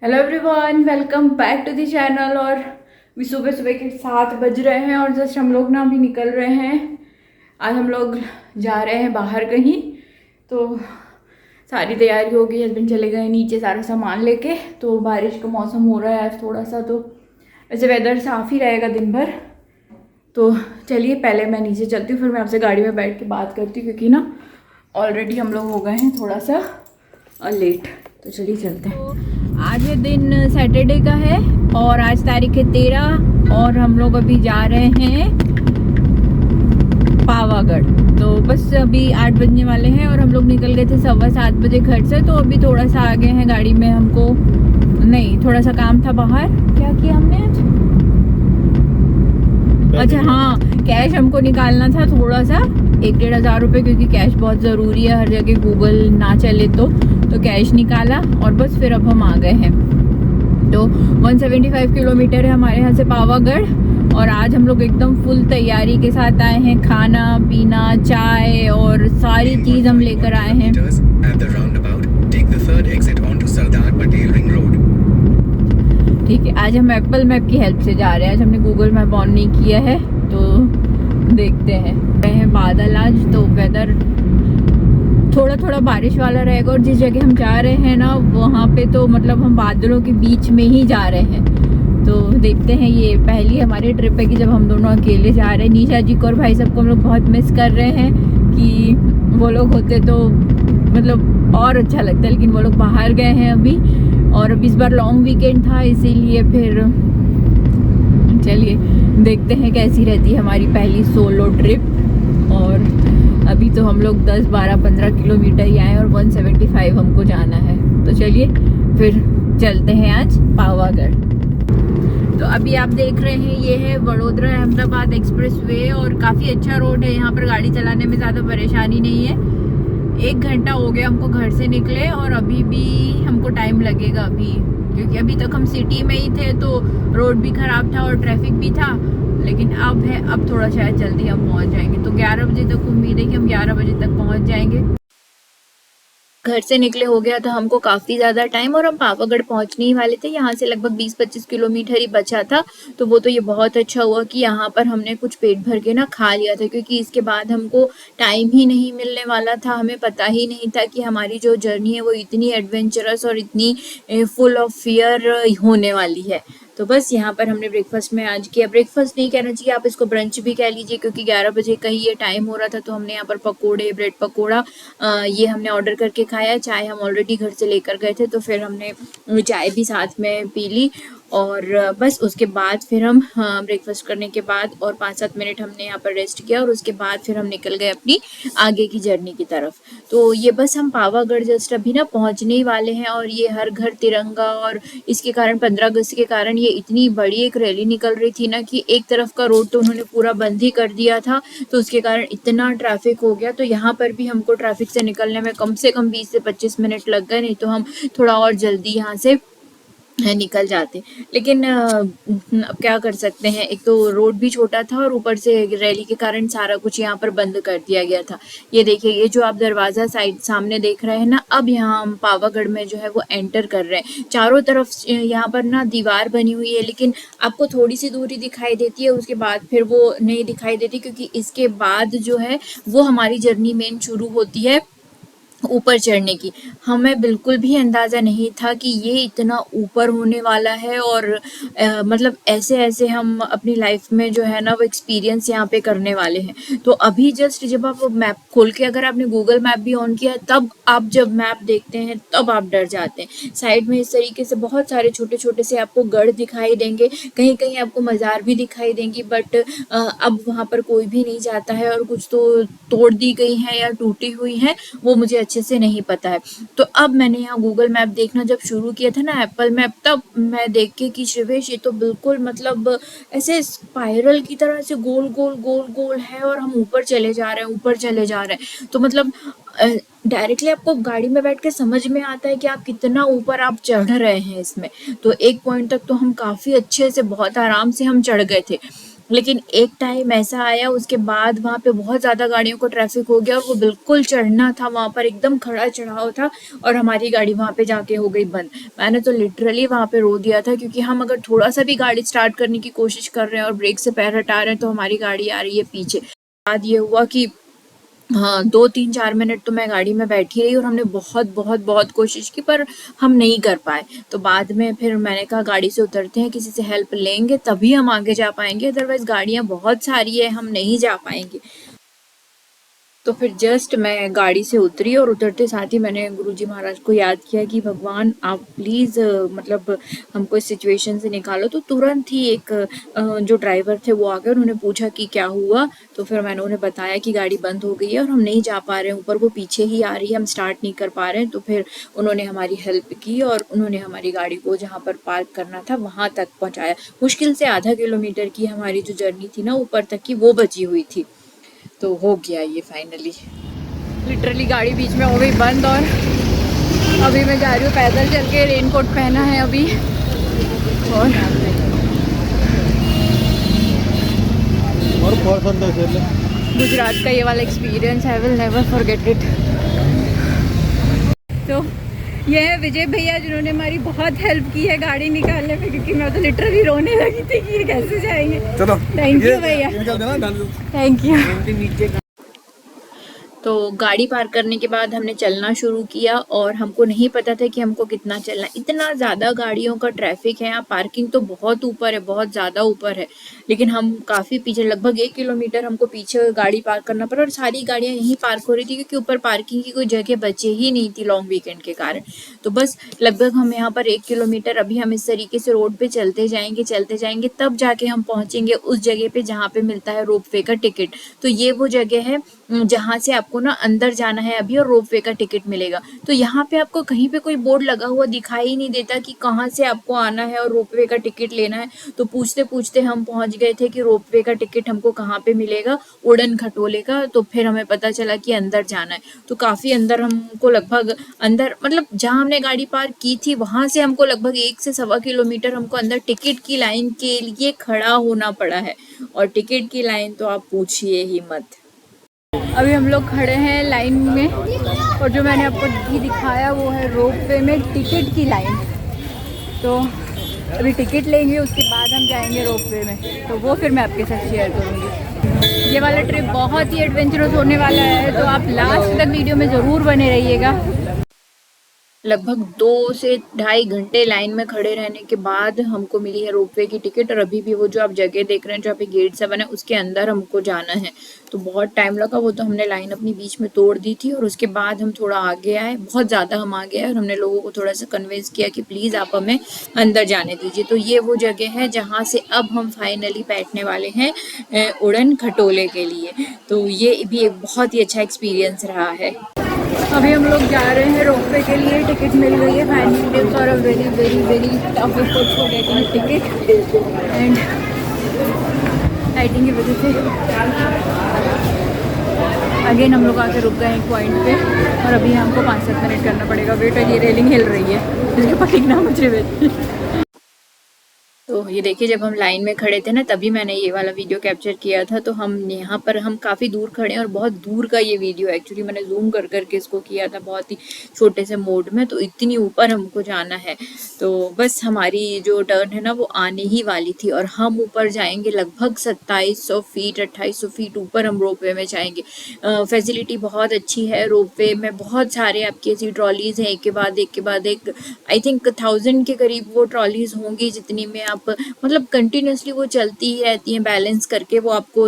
Hello everyone, welcome back to the channel. और अभी सुबह सुबह के 7 बज रहे हैं और जस्ट हम लोग ना अभी निकल रहे हैं। आज हम लोग जा रहे हैं बाहर कहीं, तो सारी तैयारी हो गई। हस्बैंड चले गए नीचे सारा सामान लेके। तो बारिश का मौसम हो रहा है आज थोड़ा सा, तो वैसे वेदर साफ़ ही रहेगा दिन भर। तो चलिए पहले मैं नीचे चलती हूँ, फिर मैं आपसे गाड़ी में बैठ के बात करती हूँ, क्योंकि ना ऑलरेडी हम लोग हो गए हैं थोड़ा सा लेट। तो चलिए चलते हैं। आज दिन सैटरडे का है और आज तारीख है 13 और हम लोग अभी जा रहे हैं पावागढ़। तो बस अभी 8 बजने वाले हैं और हम लोग निकल गए थे 7:15 बजे घर से। तो अभी थोड़ा सा आगे हैं गाड़ी में, हमको नहीं थोड़ा सा काम था बाहर। क्या किया हमने आज? अच्छा हाँ, कैश हमको निकालना था थोड़ा सा, 1-1.5 हज़ार रुपये, क्योंकि कैश बहुत ज़रूरी है हर जगह, गूगल ना चले तो कैश निकाला और बस फिर अब हम आ गए हैं। तो 175 किलोमीटर है हमारे यहाँ से पावागढ़। और आज हम लोग एकदम फुल तैयारी के साथ आए हैं, खाना पीना चाय और सारी चीज़ हम लेकर आए हैं। ठीक है, आज हम एप्पल मैप की हेल्प से जा रहे हैं। आज हमने गूगल मैप ऑन नहीं किया है, तो देखते हैं बादल आज, तो वेदर थोड़ा थोड़ा बारिश वाला रहेगा। और जिस जगह हम जा रहे हैं ना वहाँ पे तो मतलब हम बादलों के बीच में ही जा रहे हैं। तो देखते हैं, ये पहली हमारी ट्रिप है कि जब हम दोनों अकेले जा रहे हैं। निशा जी को और भाई सबको हम लोग बहुत मिस कर रहे हैं कि वो लोग होते तो मतलब और अच्छा लगता है, लेकिन वो लोग बाहर गए हैं अभी। और अभी इस बार लॉन्ग वीकेंड था, इसीलिए फिर चलिए देखते हैं कैसी रहती है हमारी पहली सोलो ट्रिप। और अभी तो हम लोग 10, 12, 15 किलोमीटर ही आए और 175 हमको जाना है। तो चलिए फिर चलते हैं आज पावागढ़। तो अभी आप देख रहे हैं ये है वडोदरा अहमदाबाद एक्सप्रेस वे और काफ़ी अच्छा रोड है। यहाँ पर गाड़ी चलाने में ज़्यादा परेशानी नहीं है। 1 घंटा हो गया हमको घर से निकले और अभी भी हमको टाइम लगेगा अभी, क्योंकि अभी तक हम सिटी में ही थे तो रोड भी ख़राब था और ट्रैफिक भी था। लेकिन अब थोड़ा शायद जल्दी हम पहुंच जाएंगे। तो 11 बजे तक उम्मीद है कि हम 11 बजे तक पहुंच जाएंगे। घर से निकले हो गया था हमको काफ़ी ज़्यादा टाइम और हम पावागढ़ पहुंचने ही वाले थे। यहाँ से लगभग 20-25 किलोमीटर ही बचा था। तो वो तो ये बहुत अच्छा हुआ कि यहाँ पर हमने कुछ पेट भर के ना खा लिया था, क्योंकि इसके बाद हमको टाइम ही नहीं मिलने वाला था। हमें पता ही नहीं था कि हमारी जो जर्नी है वो इतनी एडवेंचरस और इतनी फुल ऑफ फियर होने वाली है। तो बस यहाँ पर हमने ब्रेकफास्ट में आज किया, ब्रेकफास्ट नहीं कहना चाहिए, आप इसको ब्रंच भी कह लीजिए, क्योंकि 11 बजे का ही ये टाइम हो रहा था। तो हमने यहाँ पर पकोड़े, ब्रेड पकोड़ा ये हमने ऑर्डर करके खाया। चाय हम ऑलरेडी घर से लेकर गए थे, तो फिर हमने चाय भी साथ में पी ली। और बस उसके बाद फिर हम ब्रेकफास्ट करने के बाद और 5-7 मिनट हमने यहाँ पर रेस्ट किया और उसके बाद फिर हम निकल गए अपनी आगे की जर्नी की तरफ। तो ये बस हम पावागढ़ जस्ट अभी ना पहुँचने ही वाले हैं। और ये हर घर तिरंगा और इसके कारण 15 अगस्त के कारण ये इतनी बड़ी एक रैली निकल रही थी ना कि एक तरफ का रोड तो उन्होंने पूरा बंद ही कर दिया था। तो उसके कारण इतना ट्रैफिक हो गया। तो यहाँ पर भी हमको ट्रैफिक से निकलने में कम से कम 20 से 25 मिनट लग गए, नहीं तो हम थोड़ा और जल्दी यहाँ से निकल जाते। लेकिन अब क्या कर सकते हैं, एक तो रोड भी छोटा था और ऊपर से रैली के कारण सारा कुछ यहाँ पर बंद कर दिया गया था। ये देखिए, ये जो आप दरवाज़ा साइड सामने देख रहे हैं ना, अब यहाँ हम पावागढ़ में जो है वो एंटर कर रहे हैं। चारों तरफ यहाँ पर ना दीवार बनी हुई है, लेकिन आपको थोड़ी सी दूरी दिखाई देती है, उसके बाद फिर वो नहीं दिखाई देती, क्योंकि इसके बाद जो है वो हमारी जर्नी मेन शुरू होती है ऊपर चढ़ने की। हमें बिल्कुल भी अंदाज़ा नहीं था कि ये इतना ऊपर होने वाला है। और मतलब ऐसे ऐसे हम अपनी लाइफ में जो है ना वो एक्सपीरियंस यहाँ पे करने वाले हैं। तो अभी जस्ट जब आप मैप खोल के, अगर आपने गूगल मैप भी ऑन किया, तब आप जब मैप देखते हैं तब आप डर जाते हैं। साइड में इस तरीके से बहुत सारे छोटे छोटे से आपको गढ़ दिखाई देंगे, कहीं कहीं आपको मज़ार भी दिखाई देंगी, बट अब वहाँ पर कोई भी नहीं जाता है और कुछ तो तोड़ दी गई हैं या टूटी हुई हैं, वो मुझे अच्छे से नहीं पता है। तो अब मैंने यहाँ गूगल मैप देखना जब शुरू किया था ना, एप्पल मैप, तब मैं देख के कि शिवेश ये तो बिल्कुल मतलब ऐसे स्पाइरल की तरह से गोल गोल गोल गोल है और हम ऊपर चले जा रहे हैं, ऊपर चले जा रहे हैं। तो मतलब डायरेक्टली आपको गाड़ी में बैठ के समझ में आता है कि आप कितना ऊपर आप चढ़ रहे हैं इसमें। तो एक पॉइंट तक तो हम काफ़ी अच्छे से बहुत आराम से हम चढ़ गए थे। लेकिन एक टाइम ऐसा आया उसके बाद वहाँ पे बहुत ज़्यादा गाड़ियों को ट्रैफिक हो गया और वो बिल्कुल चढ़ना था, वहाँ पर एकदम खड़ा चढ़ाव था और हमारी गाड़ी वहाँ पे जाके हो गई बंद। मैंने तो लिटरली वहाँ पे रो दिया था, क्योंकि हम अगर थोड़ा सा भी गाड़ी स्टार्ट करने की कोशिश कर रहे हैं और ब्रेक से पैर हटा रहे हैं तो हमारी गाड़ी आ रही है पीछे। बाद ये हुआ कि हाँ 2-3-4 मिनट तो मैं गाड़ी में बैठी रही और हमने बहुत बहुत बहुत कोशिश की पर हम नहीं कर पाए। तो बाद में फिर मैंने कहा गाड़ी से उतरते हैं, किसी से हेल्प लेंगे तभी हम आगे जा पाएंगे, अदरवाइज गाड़ियाँ बहुत सारी है, हम नहीं जा पाएंगे। तो फिर जस्ट मैं गाड़ी से उतरी और उतरते साथ ही मैंने गुरुजी महाराज को याद किया कि भगवान आप प्लीज़ मतलब हमको इस सिचुएशन से निकालो। तो तुरंत ही एक जो ड्राइवर थे वो आ गए, उन्होंने पूछा कि क्या हुआ। तो फिर मैंने उन्हें बताया कि गाड़ी बंद हो गई है और हम नहीं जा पा रहे हैं, ऊपर वो पीछे ही आ रही है, हम स्टार्ट नहीं कर पा रहे हैं। तो फिर उन्होंने हमारी हेल्प की और उन्होंने हमारी गाड़ी को जहाँ पर पार्क करना था वहाँ तक पहुँचाया। मुश्किल से आधा किलोमीटर की हमारी जो जर्नी थी ना ऊपर तक की, वो बची हुई थी। तो हो गया ये फाइनली। लिटरली गाड़ी बीच में हो गई बंद और अभी मैं जा रही हूँ पैदल चल के, रेनकोट पहना है अभी। और गुजरात का ये वाला experience I will never forget it. तो ये है विजय भैया जिन्होंने हमारी बहुत हेल्प की है गाड़ी निकालने में, क्योंकि मैं तो लिटरली रोने लगी थी कि ये कैसे जाएंगे। चलो थैंक यू भैया, थैंक यू। तो गाड़ी पार्क करने के बाद हमने चलना शुरू किया और हमको नहीं पता था कि हमको कितना चलना, इतना ज़्यादा गाड़ियों का ट्रैफिक है यहाँ, पार्किंग तो बहुत ऊपर है, बहुत ज़्यादा ऊपर है। लेकिन हम काफ़ी पीछे, लगभग 1 किलोमीटर हमको पीछे गाड़ी पार्क करना पड़ा और सारी गाड़ियाँ यहीं पार्क हो रही थी, क्योंकि ऊपर पार्किंग की कोई जगह बचे ही नहीं थी लॉन्ग वीकेंड के कारण। तो बस लगभग हम यहाँ पर 1 किलोमीटर अभी हम इस तरीके से रोड पे चलते जाएंगे तब जाके हम पहुँचेंगे उस जगह पे जहाँ पे मिलता है रोपवे का टिकट। तो ये वो जगह है जहाँ से आपको ना अंदर जाना है अभी और रोपवे का टिकट मिलेगा। तो यहाँ पे आपको कहीं पे कोई बोर्ड लगा हुआ दिखाई ही नहीं देता कि कहाँ से आपको आना है और रोपवे का टिकट लेना है। तो पूछते पूछते हम पहुँच गए थे कि रोपवे का टिकट हमको कहाँ पे मिलेगा, उड़न खटोले का। तो फिर हमें पता चला कि अंदर जाना है। तो काफ़ी अंदर हमको, लगभग अंदर मतलब जहाँ हमने गाड़ी पार्क की थी वहाँ से हमको लगभग 1 से 1.25 किलोमीटर हमको अंदर टिकट की लाइन के लिए खड़ा होना पड़ा है। और टिकट की लाइन तो आप पूछिए ही मत। अभी हम लोग खड़े हैं लाइन में और जो मैंने आपको भी दिखाया वो है रोपवे में टिकट की लाइन। तो अभी टिकट लेंगे उसके बाद हम जाएंगे रोपवे में, तो वो फिर मैं आपके साथ शेयर करूँगी। ये वाला ट्रिप बहुत ही एडवेंचरस होने वाला है, तो आप लास्ट तक वीडियो में ज़रूर बने रहिएगा। लगभग 2 से ढाई घंटे लाइन में खड़े रहने के बाद हमको मिली है रोपवे की टिकट और अभी भी वो जो आप जगह देख रहे हैं जहाँ पे गेट 7 है उसके अंदर हमको जाना है। तो बहुत टाइम लगा, वो तो हमने लाइन अपनी बीच में तोड़ दी थी और उसके बाद हम थोड़ा आगे आए, बहुत ज़्यादा हम आगे आए और हमने लोगों को थोड़ा सा कन्विंस किया कि प्लीज़ आप हमें अंदर जाने दीजिए। तो ये वो जगह है जहाँ से अब हम फाइनली बैठने वाले हैं उड़न खटोले के लिए। तो ये भी एक बहुत ही अच्छा एक्सपीरियंस रहा है। अभी हम लोग जा रहे हैं रोपवे के लिए, टिकट मिल गई है finally for a very very very tough effort for getting ticket and lighting की वजह से अगेन हम लोग आके रुक गए एक पॉइंट पे और अभी हमको 5-7 मिनट करना पड़ेगा वेट। और ये रेलिंग हिल रही है, इसके पकड़ना मुझे वेट। तो ये देखिए जब हम लाइन में खड़े थे ना तभी मैंने ये वाला वीडियो कैप्चर किया था। तो हम यहाँ पर हम काफ़ी दूर खड़े हैं और बहुत दूर का ये वीडियो एक्चुअली मैंने जूम कर करके इसको किया था बहुत ही छोटे से मोड में। तो इतनी ऊपर हमको जाना है, तो बस हमारी जो टर्न है ना वो आने ही वाली थी और हम ऊपर जाएंगे लगभग 2700 फीट 2800 फीट ऊपर हम रोपवे में जाएंगे। फैसिलिटी बहुत अच्छी है रोपवे में, बहुत सारे आपकी ऐसी ट्रॉलीज़ हैं एक के बाद एक आई थिंक 1000 के करीब वो ट्रॉलीज़ होंगी जितनी में आप मतलब कंटिन्यूसली वो चलती ही रहती हैं, बैलेंस करके वो आपको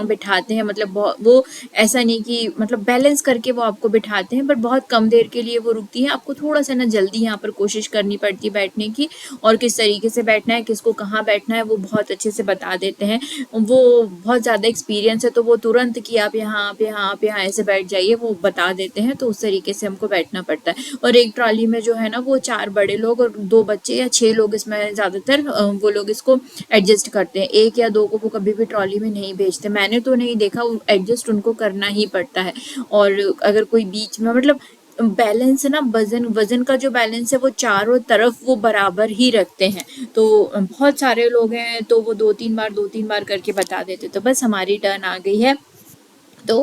बिठाते हैं। मतलब वो ऐसा नहीं कि मतलब बैलेंस करके वो आपको बिठाते हैं, पर बहुत कम देर के लिए वो रुकती हैं। आपको थोड़ा सा ना जल्दी यहाँ पर कोशिश करनी पड़ती है बैठने की और किस तरीके से बैठना है, किसको कहाँ बैठना है वो बहुत अच्छे से बता देते हैं। वो बहुत ज़्यादा एक्सपीरियंस है, तो वो तुरंत कि आप यहाँ आप यहाँ आप यहाँ ऐसे बैठ जाइए वो बता देते हैं। तो उस तरीके से हमको बैठना पड़ता है। और एक ट्रॉली में जो है ना वो 4 बड़े लोग और 2 बच्चे या 6 लोग इसमें ज़्यादातर वो लोग इसको एडजस्ट करते हैं। 1 या 2 को वो कभी भी ट्रॉली में नहीं भेजते, मैंने तो नहीं देखा, एडजस्ट उनको करना ही पड़ता है। और अगर कोई बीच में मतलब बैलेंस है ना, वजन वजन का जो बैलेंस है वो चारों तरफ वो बराबर ही रखते हैं। तो बहुत सारे लोग हैं तो वो 2-3 बार करके बता देते। तो बस हमारी टर्न आ गई है। तो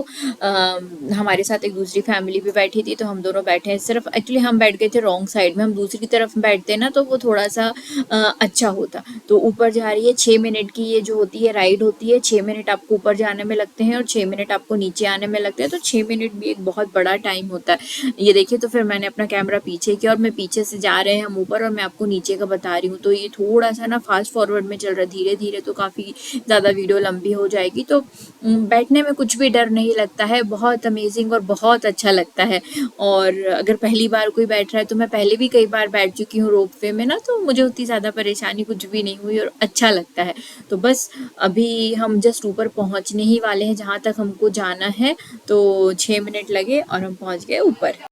हमारे साथ एक दूसरी फैमिली भी बैठी थी, तो हम दोनों बैठे हैं सिर्फ। एक्चुअली हम बैठ गए थे रॉन्ग साइड में, हम दूसरी तरफ बैठते ना तो वो थोड़ा सा अच्छा होता। तो ऊपर जा रही है, 6 मिनट की ये जो होती है राइड होती है, 6 मिनट आपको ऊपर जाने में लगते हैं और 6 मिनट आपको नीचे आने में लगते हैं। तो 6 मिनट भी एक बहुत बड़ा टाइम होता है। ये देखिए, तो फिर मैंने अपना कैमरा पीछे किया और मैं पीछे से जा रहे हैं हम ऊपर, और मैं आपको नीचे का बता रही हूँ। तो ये थोड़ा सा ना फास्ट फॉरवर्ड में चल रहा है, धीरे धीरे तो काफ़ी ज़्यादा वीडियो लंबी हो जाएगी। तो बैठने में कुछ भी डर नहीं लगता है, बहुत अमेजिंग और बहुत अच्छा लगता है। और अगर पहली बार कोई बैठ रहा है, तो मैं पहले भी कई बार बैठ चुकी हूँ रोपवे में ना, तो मुझे उतनी ज़्यादा परेशानी कुछ भी नहीं हुई और अच्छा लगता है। तो बस अभी हम जस्ट ऊपर पहुँचने ही वाले हैं जहाँ तक हमको जाना है। तो 6 मिनट लगे और हम पहुँच गए ऊपर।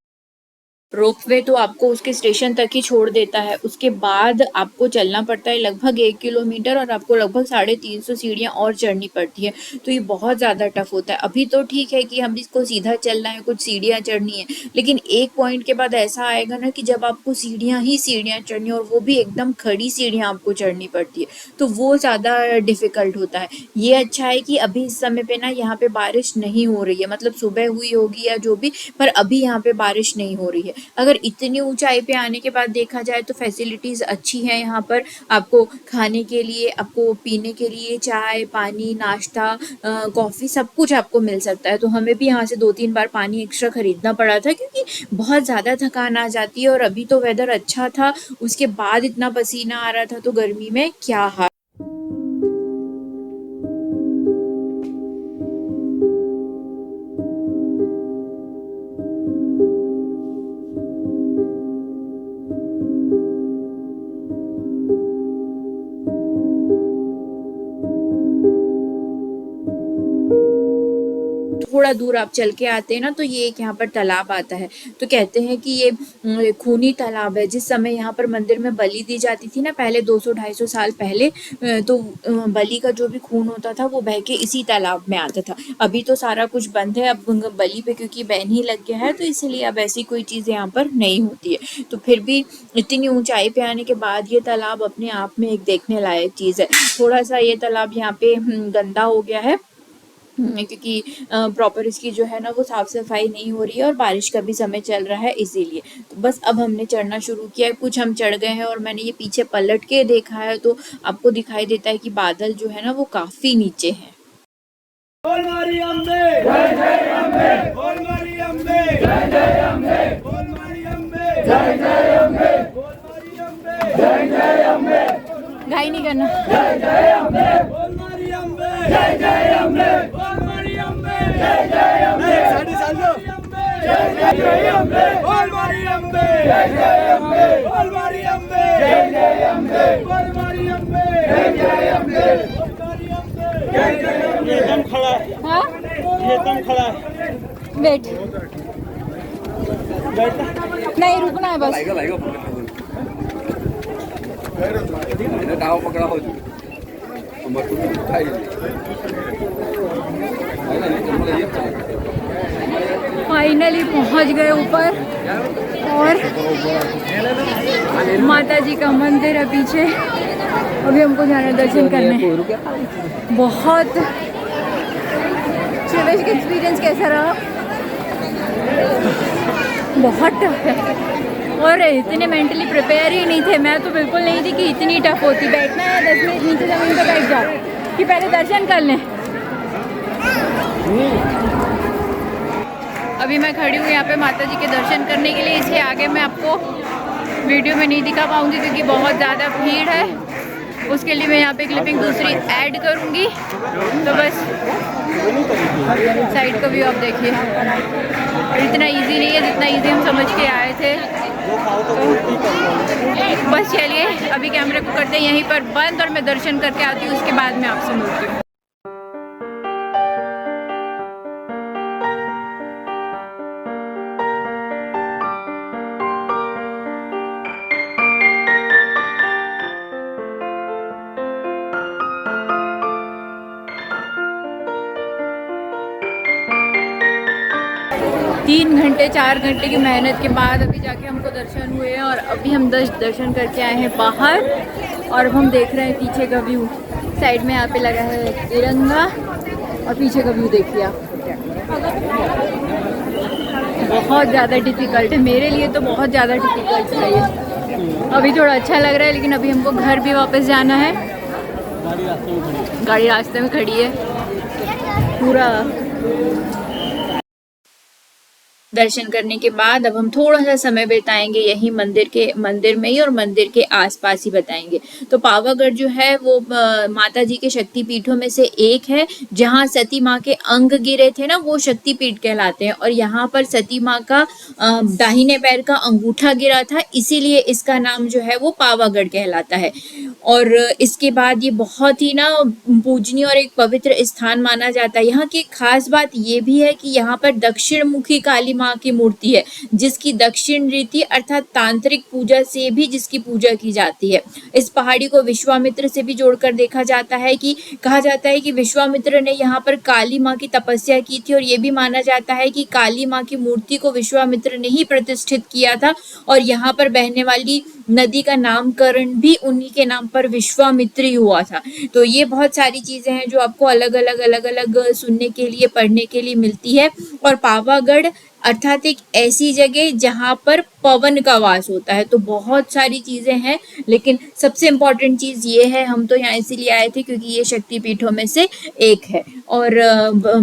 रोपवे तो आपको उसके स्टेशन तक ही छोड़ देता है, उसके बाद आपको चलना पड़ता है लगभग 1 किलोमीटर, और आपको लगभग 350 सीढ़ियाँ और चढ़नी पड़ती है। तो ये बहुत ज़्यादा टफ होता है। अभी तो ठीक है कि हम इसको सीधा चलना है, कुछ सीढ़ियाँ चढ़नी है, लेकिन एक पॉइंट के बाद ऐसा आएगा ना कि जब आपको सीढ़ियाँ ही सीढ़ियाँ चढ़नी, और वो भी एकदम खड़ी सीढ़ियाँ आपको चढ़नी पड़ती है, तो वो ज़्यादा डिफ़िकल्ट होता है। ये अच्छा है कि अभी इस समय पे ना यहाँ पे बारिश नहीं हो रही है, मतलब सुबह हुई होगी या जो भी, पर अभी यहाँ पे बारिश नहीं हो रही है। अगर इतनी ऊंचाई पे आने के बाद देखा जाए तो फैसिलिटीज़ अच्छी हैं यहाँ पर। आपको खाने के लिए, आपको पीने के लिए चाय, पानी, नाश्ता, कॉफ़ी, सब कुछ आपको मिल सकता है। तो हमें भी यहाँ से 2-3 बार पानी एक्स्ट्रा खरीदना पड़ा था, क्योंकि बहुत ज़्यादा थकान आ जाती है। और अभी तो वेदर अच्छा था, उसके बाद इतना पसीना आ रहा था, तो गर्मी में क्या हाल। थोड़ा दूर आप चल के आते हैं ना, तो ये एक यहाँ पर तालाब आता है। तो कहते हैं कि ये खूनी तालाब है। जिस समय यहाँ पर मंदिर में बलि दी जाती थी ना, पहले 200-250 साल पहले, तो बलि का जो भी खून होता था वो बह के इसी तालाब में आता था। अभी तो सारा कुछ बंद है, अब बलि पे क्योंकि बैन ही लग गया है, तो इसलिए अब ऐसी कोई चीज़ यहाँ पर नहीं होती है। तो फिर भी इतनी ऊंचाई पे आने के बाद ये तालाब अपने आप में एक देखने लायक चीज़ है। थोड़ा सा ये तालाब यहाँ पे गंदा हो गया है, क्योंकि प्रॉपर इसकी जो है ना वो साफ़ सफाई नहीं हो रही है, और बारिश का भी समय चल रहा है इसीलिए। तो बस अब हमने चढ़ना शुरू किया है, कुछ हम चढ़ गए हैं, और मैंने ये पीछे पलट के देखा है तो आपको दिखाई देता है कि बादल जो है ना वो काफ़ी नीचे हैं। बोल मारी अम्बे जय जय अम्बे, बोल मारी अम्बे जय जय अम्बे, बोल मारी अम्बे जय जय अम्बे, बोल मारी अम्बे जय जय अम्बे, घाई नहीं करना। जय जय अम्बे, बोल मारी अम्बे जय जय अम्बे, बोल मारी अम्बे जय जय अम्बे, साड़ी सालो जय जय अम्बे, बोल मारी अम्बे जय जय अम्बे, बोल मारी अम्बे जय जय अम्बे, बोल मारी अम्बे जय जय अम्बे, बोल मारी अम्बे जय जय अम्बे। ये दम खड़ा है, हाँ, ये दम खड़ा है, वेट, बैठना नहीं रुकना है बस। डाव पकड़ा हो फाइनली पहुंच गए ऊपर, और माता जी का मंदिर है पीछे। अभी हमको जाना है दर्शन करने। बहुत शिवेश का एक्सपीरियंस कैसा रहा? बहुत टफ है, और इतने मेंटली प्रिपेयर ही नहीं थे। मैं तो बिल्कुल नहीं थी कि इतनी टफ होती। बैठना है 10 मिनट नीचे ज़मीन पर बैठ जाओ कि पहले दर्शन कर लें। अभी मैं खड़ी हूँ यहाँ पे माता जी के दर्शन करने के लिए। इसके आगे मैं आपको वीडियो में नहीं दिखा पाऊँगी क्योंकि बहुत ज़्यादा भीड़ है। उसके लिए मैं यहाँ पे क्लिपिंग दूसरी ऐड करूँगी। तो बस साइड का व्यू आप देखिए, इतना इजी नहीं है जितना इजी हम समझ के आए थे। तो बस चलिए अभी कैमरे को करते हैं यहीं पर बंद, और मैं दर्शन करके आती हूँ, उसके बाद मैं आपसे मिलती हूँ। 3 घंटे 4 घंटे की मेहनत के बाद अभी जाके हमको दर्शन हुए हैं और अभी हम दर्शन करके आए हैं बाहर और अब हम देख रहे हैं पीछे का व्यू। साइड में यहाँ पे लगा है तिरंगा और पीछे का व्यू देखिए आप। बहुत ज़्यादा डिफ़िकल्ट है, मेरे लिए तो बहुत ज़्यादा डिफ़िकल्ट है ये। अभी थोड़ा अच्छा लग रहा है लेकिन अभी हमको घर भी वापस जाना है। गाड़ी रास्ते में खड़ी है। पूरा दर्शन करने के बाद अब हम थोड़ा सा समय बिताएंगे यही मंदिर में ही और मंदिर के आसपास ही बताएंगे। तो पावागढ़ जो है वो माता जी के शक्ति पीठों में से एक है। जहाँ सती माँ के अंग गिरे थे ना, वो शक्ति पीठ कहलाते हैं। और यहाँ पर सती माँ का दाहिने पैर का अंगूठा गिरा था, इसीलिए इसका नाम जो है वो पावागढ़ कहलाता है। और इसके बाद ये बहुत ही ना पूजनीय और एक पवित्र स्थान माना जाता है। यहाँ की खास बात ये भी है कि यहाँ पर दक्षिण मुखी काली माँ की मूर्ति है, जिसकी दक्षिण रीति अर्थात तांत्रिक पूजा से भी जिसकी पूजा की जाती है। इस पहाड़ी को विश्वामित्र से भी जोड़कर देखा जाता है कि कहा जाता है कि विश्वामित्र ने यहाँ पर काली माँ की तपस्या की थी और ये भी माना जाता है कि काली माँ की मूर्ति को विश्वामित्र ने ही प्रतिष्ठित किया था और यहाँ पर बहने वाली नदी का नामकरण भी उन्हीं के नाम पर विश्वामित्र ही हुआ था। तो ये बहुत सारी चीजें हैं जो आपको अलग अलग सुनने के लिए पढ़ने के लिए मिलती है। और पावागढ़ अर्थात एक ऐसी जगह जहाँ पर पवन का वास होता है। तो बहुत सारी चीजें हैं लेकिन सबसे इम्पोर्टेंट चीज ये है, हम तो यहाँ इसीलिए आए थे क्योंकि ये शक्ति पीठों में से एक है। और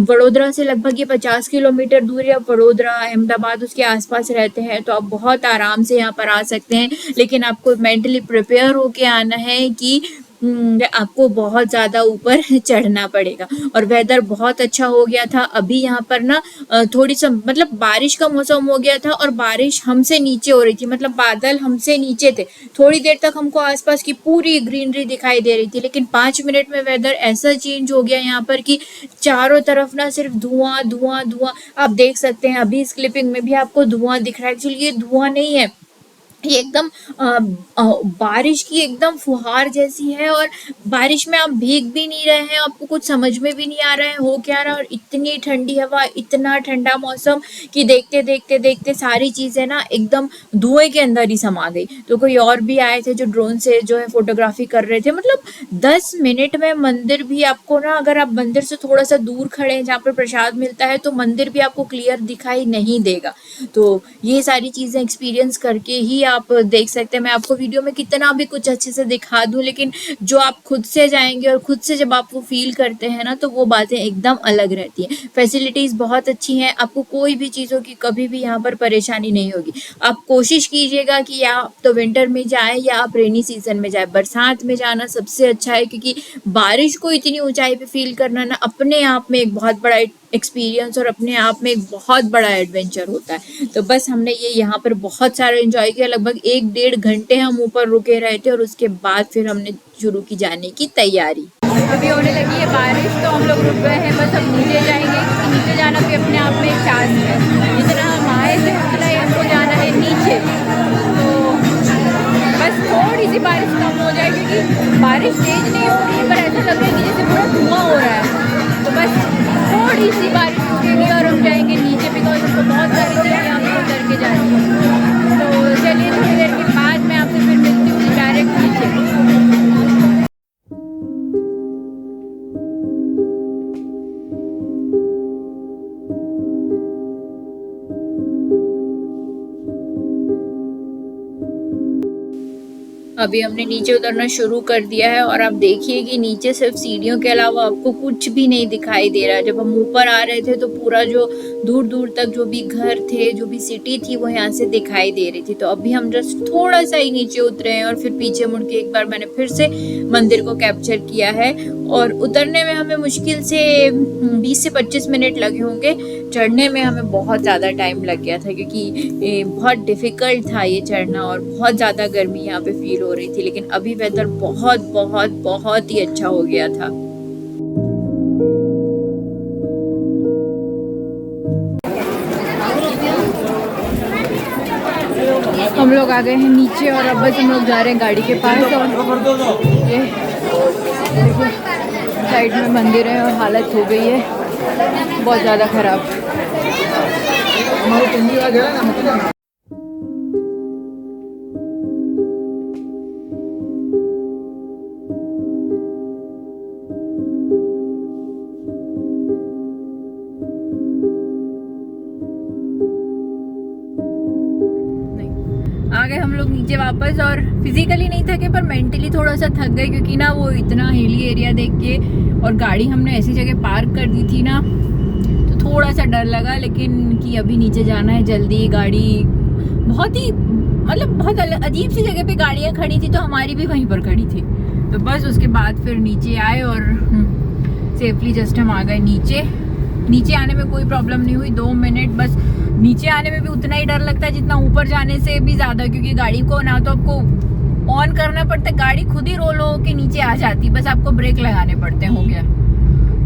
वडोदरा से लगभग ये 50 किलोमीटर दूर है। वडोदरा अहमदाबाद उसके आसपास रहते हैं तो आप बहुत आराम से यहाँ पर आ सकते हैं, लेकिन आपको मेंटली प्रिपेयर होके आना है कि आपको बहुत ज़्यादा ऊपर चढ़ना पड़ेगा। और वेदर बहुत अच्छा हो गया था। अभी यहाँ पर ना थोड़ी सा मतलब बारिश का मौसम हो गया था और बारिश हमसे नीचे हो रही थी, मतलब बादल हमसे नीचे थे। थोड़ी देर तक हमको आसपास की पूरी ग्रीनरी दिखाई दे रही थी, लेकिन 5 मिनट में वेदर ऐसा चेंज हो गया यहाँ पर कि चारों तरफ ना सिर्फ धुआं धुआं धुआं। आप देख सकते हैं अभी इस क्लिपिंग में भी आपको धुआं दिख रहा है। एक्चुअली ये धुआं नहीं है, ये एकदम बारिश की एकदम फुहार जैसी है और बारिश में आप भीग भी नहीं रहे हैं, आपको कुछ समझ में भी नहीं आ रहा है हो क्या रहा है। और इतनी ठंडी हवा, इतना ठंडा मौसम कि देखते देखते देखते सारी चीज़ें ना एकदम धुएं के अंदर ही समा गई। तो कोई और भी आए थे जो ड्रोन से जो है फोटोग्राफी कर रहे थे। मतलब 10 मिनट में मंदिर भी आपको ना, अगर आप मंदिर से थोड़ा सा दूर खड़े हैं जहाँ पर प्रसाद मिलता है तो मंदिर भी आपको क्लियर दिखाई नहीं देगा। तो ये सारी चीज़ें एक्सपीरियंस करके ही आप देख सकते हैं। मैं आपको वीडियो में कितना भी कुछ अच्छे से दिखा दूं, लेकिन जो आप खुद से जाएंगे और खुद से जब आप वो फील करते हैं ना, तो वो बातें एकदम अलग रहती हैं। फैसिलिटीज़ बहुत अच्छी हैं, आपको कोई भी चीज़ों की कभी भी यहाँ पर परेशानी नहीं होगी। आप कोशिश कीजिएगा कि या आप तो विंटर में जाएं या आप रेनी सीजन में जाएं। बरसात में जाना सबसे अच्छा है, क्योंकि बारिश को इतनी ऊंचाई पे फील करना ना अपने आप में एक बहुत बड़ा एक्सपीरियंस और अपने आप में एक बहुत बड़ा एडवेंचर होता है। तो बस हमने ये यहाँ पर बहुत सारा एंजॉय किया। लगभग 1-1.5 घंटे हम ऊपर रुके रहे थे और उसके बाद फिर हमने शुरू की जाने की तैयारी। अभी होने लगी है बारिश तो हम लोग रुक गए हैं, बस हम नीचे जाएंगे क्योंकि नीचे जाना भी अपने आप में एक टास्क है। जितना हम आए थे उतना ही हमको जाना है नीचे। तो बस थोड़ी सी बारिश कम हो जाए, क्योंकि बारिश तेज नहीं हो रही पर ऐसा लग रहा है कि जैसे पूरा धुआं हो रहा है। तो बस थोड़ी सी बारिश रुकेगी और हम जाएंगे नीचे, बिकॉज हमको बहुत सारी चीज़ें यहाँ पर उतर के जानी है। तो चलिए थोड़ी देर के बाद मैं आपसे फिर मिलती हूँ डायरेक्ट नीचे। अभी हमने नीचे उतरना शुरू कर दिया है और आप देखिए कि नीचे सिर्फ सीढ़ियों के अलावा आपको कुछ भी नहीं दिखाई दे रहा है। जब हम ऊपर आ रहे थे तो पूरा जो दूर दूर तक जो भी घर थे, जो भी सिटी थी, वो यहाँ से दिखाई दे रही थी। तो अभी हम जस्ट थोड़ा सा ही नीचे उतरे हैं और फिर पीछे मुड़ के एक बार मैंने फिर से मंदिर को कैप्चर किया है। और उतरने में हमें मुश्किल से 20 से 25 मिनट लगे होंगे। चढ़ने में हमें बहुत ज़्यादा टाइम लग गया था, क्योंकि बहुत डिफ़िकल्ट था ये चढ़ना और बहुत ज़्यादा गर्मी यहाँ पे फील हो रही थी। लेकिन अभी वेदर बहुत बहुत बहुत ही अच्छा हो गया था। हम लोग आ गए हैं नीचे और अब बस हम लोग जा रहे हैं गाड़ी के पास। और ये साइड में मंदिर है और हालत हो गई है बहुत ज़्यादा ख़राब। हमारे पहली बार गया ना मतलब आ गए हम लोग नीचे वापस। और फिजिकली नहीं थके पर मेंटली थोड़ा सा थक गए, क्योंकि ना वो इतना हिली एरिया देख के और गाड़ी हमने ऐसी जगह पार्क कर दी थी ना, तो थोड़ा सा डर लगा। लेकिन कि अभी नीचे जाना है जल्दी, गाड़ी बहुत ही मतलब बहुत अजीब सी जगह पे गाड़ियां खड़ी थी, तो हमारी भी वहीं पर खड़ी थी। तो बस उसके बाद फिर नीचे आए और सेफली जस्ट हम आ गए नीचे। नीचे आने में कोई प्रॉब्लम नहीं हुई, 2 मिनट बस। नीचे आने में भी उतना ही डर लगता है जितना ऊपर जाने से भी ज्यादा, क्योंकि गाड़ी को ना तो आपको ऑन करना पड़ता है, गाड़ी खुद ही रोल हो के नीचे आ जाती, बस आपको ब्रेक लगाने पड़ते हैं, हो गया।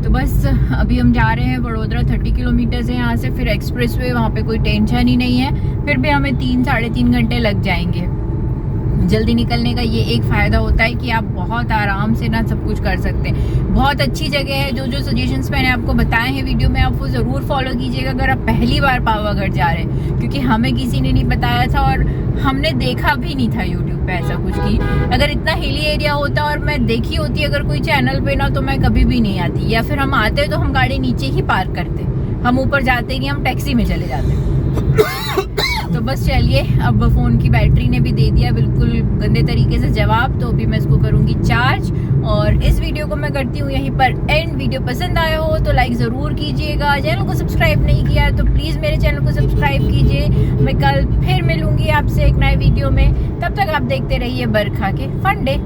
तो बस अभी हम जा रहे हैं वडोदरा, 30 किलोमीटर है यहाँ से, फिर एक्सप्रेस वे, वहाँ पे कोई टेंशन ही नहीं है। फिर भी हमें 3-3.5 घंटे लग जाएंगे। जल्दी निकलने का ये एक फायदा होता है कि आप बहुत आराम से ना सब कुछ कर सकते हैं। बहुत अच्छी जगह है। जो जो सजेशंस मैंने आपको बताए हैं वीडियो में, आप वो जरूर फॉलो कीजिएगा अगर आप पहली बार पावागढ़ जा रहे हैं, क्योंकि हमें किसी ने नहीं बताया था और हमने देखा भी नहीं था यूट्यूब पे ऐसा कुछ। की अगर इतना हिली एरिया होता और मैं देखी होती अगर कोई चैनल पे ना, तो मैं कभी भी नहीं आती, या फिर हम आते तो हम गाड़ी नीचे ही पार्क करते, हम ऊपर जाते नहीं, हम टैक्सी में चले जाते। तो बस चलिए, अब फोन की बैटरी ने भी दे दिया बिल्कुल गंदे तरीके से जवाब, तो अभी मैं इसको करूंगी चार्ज। और इस वीडियो को मैं करती हूँ यहीं पर एंड। वीडियो पसंद आया हो तो लाइक जरूर कीजिएगा, चैनल को सब्सक्राइब नहीं किया है तो प्लीज मेरे चैनल को सब्सक्राइब कीजिए। मैं कल फिर मिलूंगी आपसे एक नए वीडियो में, तब तक आप देखते रहिए बरखा के फन डे।